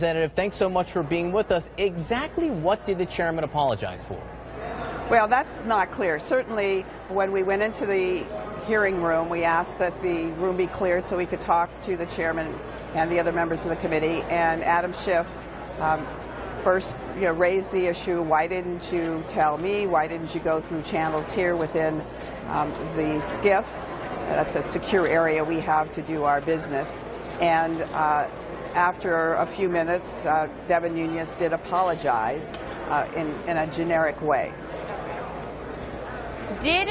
Representative, thanks so much for being with us. Exactly what did the chairman apologize for? Well, that's not clear. Certainly, when we went into the hearing room, we asked that the room be cleared so we could talk to the chairman and the other members of the committee. And Adam Schiff first, raised the issue. Why didn't you tell me? Why didn't you go through channels here within the SCIF? That's a secure area we have to do our business. And after a few minutes, Chair Nunes did apologize in a generic way. Did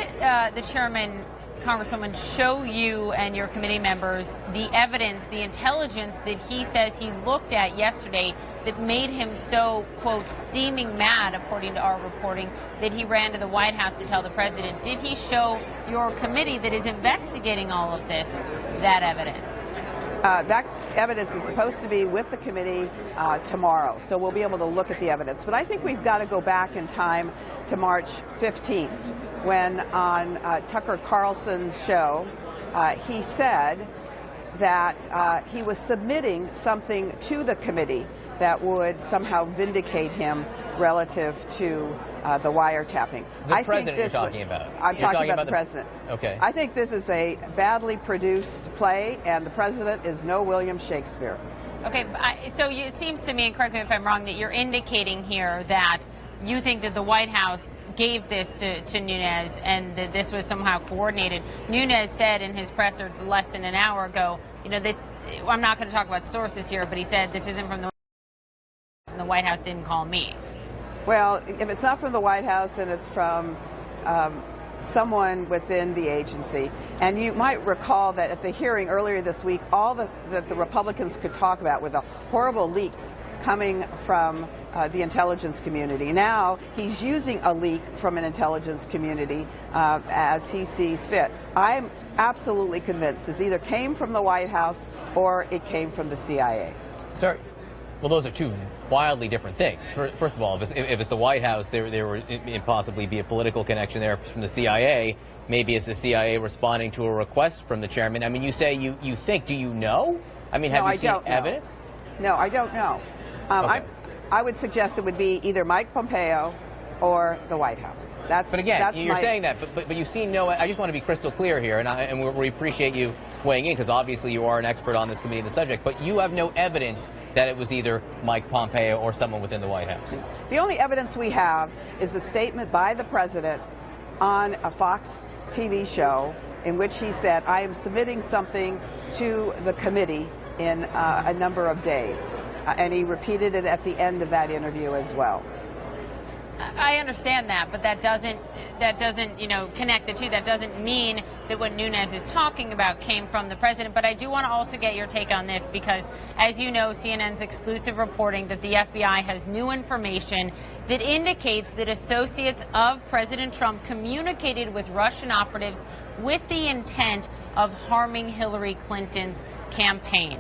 the chairman, Congresswoman, show you and your committee members the evidence, the intelligence that he says he looked at yesterday that made him so, quote, steaming mad, according to our reporting, that he ran to the White House to tell the president? Did he show your committee that is investigating all of this that evidence? That evidence is supposed to be with the committee tomorrow, so we'll be able to look at the evidence. But I think we've got to go back in time to March 15th, when on Tucker Carlson's show, he said that he was submitting something to the committee that would somehow vindicate him relative to the wiretapping. The president you're talking about? I'm talking about the president. Okay. I think this is a badly produced play, and the president is no William Shakespeare. Okay, so it seems to me, and correct me if I'm wrong, that you're indicating here that you think that the White House gave this to Nunes and that this was somehow coordinated. Nunes said in his presser less than an hour ago, this, I'm not going to talk about sources here, but he said this isn't from the White House and the White House didn't call me. Well, if it's not from the White House, then it's from someone within the agency. And you might recall that at the hearing earlier this week, all that the Republicans could talk about were the horrible leaks coming from the intelligence community. Now he's using a leak from an intelligence community as he sees fit. I'm absolutely convinced this either came from the White House or it came from the CIA. Sir, well, those are two wildly different things. First of all, if it's the White House, there would possibly be a political connection there from the CIA. Maybe it's the CIA responding to a request from the chairman. I mean, you say you think. Do you know? I mean, have you seen evidence? No, I don't know. Okay. I would suggest it would be either Mike Pompeo or the White House. But again, you're saying that, but you've seen no. I just want to be crystal clear here, and we appreciate you weighing in because obviously you are an expert on this committee and the subject. But you have no evidence that it was either Mike Pompeo or someone within the White House. The only evidence we have is the statement by the president on a Fox TV show in which he said, "I am submitting something to the committee in a number of days." And he repeated it at the end of that interview as well. I understand that, but that doesn't connect the two. That doesn't mean that what Nunes is talking about came from the president. But I do want to also get your take on this because, as you know, CNN's exclusive reporting that the FBI has new information that indicates that associates of President Trump communicated with Russian operatives with the intent of harming Hillary Clinton's campaign.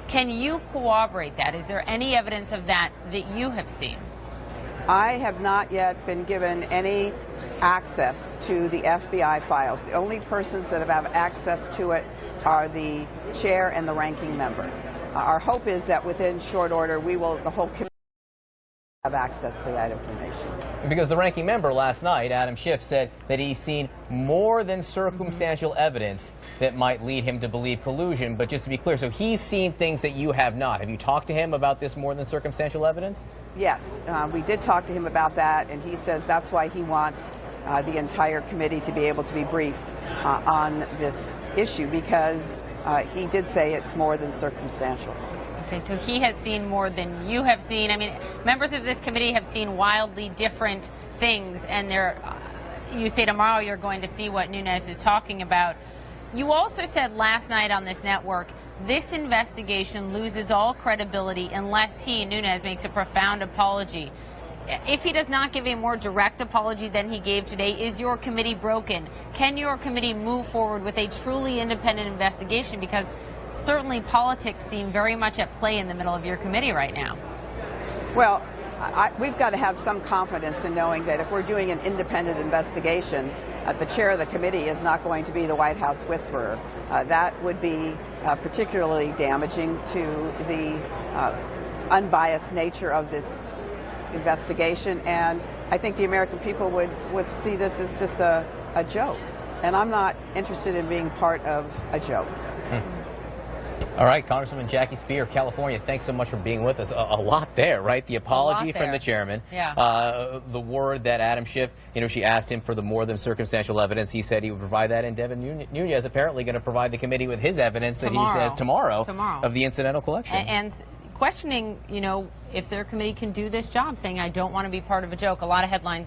Can you corroborate that? Is there any evidence of that you have seen? I have not yet been given any access to the FBI files. The only persons that have access to it are the chair and the ranking member. Our hope is that within short order, the whole committee have access to that information. Because the ranking member last night, Adam Schiff, said that he's seen more than circumstantial evidence that might lead him to believe collusion. But just to be clear, so he's seen things that you have not. Have you talked to him about this more than circumstantial evidence? Yes, we did talk to him about that, and he says that's why he wants the entire committee to be able to be briefed on this issue, because he did say it's more than circumstantial. Okay, so he has seen more than you have seen. I mean, members of this committee have seen wildly different things, and you say tomorrow you're going to see what Nunes is talking about. You also said last night on this network, this investigation loses all credibility unless Nunes, makes a profound apology. If he does not give a more direct apology than he gave today, is your committee broken? Can your committee move forward with a truly independent investigation? Because certainly politics seem very much at play in the middle of your committee right now. Well, we've got to have some confidence in knowing that if we're doing an independent investigation, the chair of the committee is not going to be the White House whisperer. That would be particularly damaging to the unbiased nature of this investigation, and I think the American people would see this as just a joke. And I'm not interested in being part of a joke. All right, Congresswoman Jackie Speier, California, thanks so much for being with us. A lot there, right? The apology from the chairman. Yeah. The word that Adam Schiff, she asked him for the more than circumstantial evidence. He said he would provide that, and Devin Nunes apparently going to provide the committee with his evidence that he says tomorrow of the incidental collection. And questioning, if their committee can do this job, saying, I don't want to be part of a joke. A lot of headlines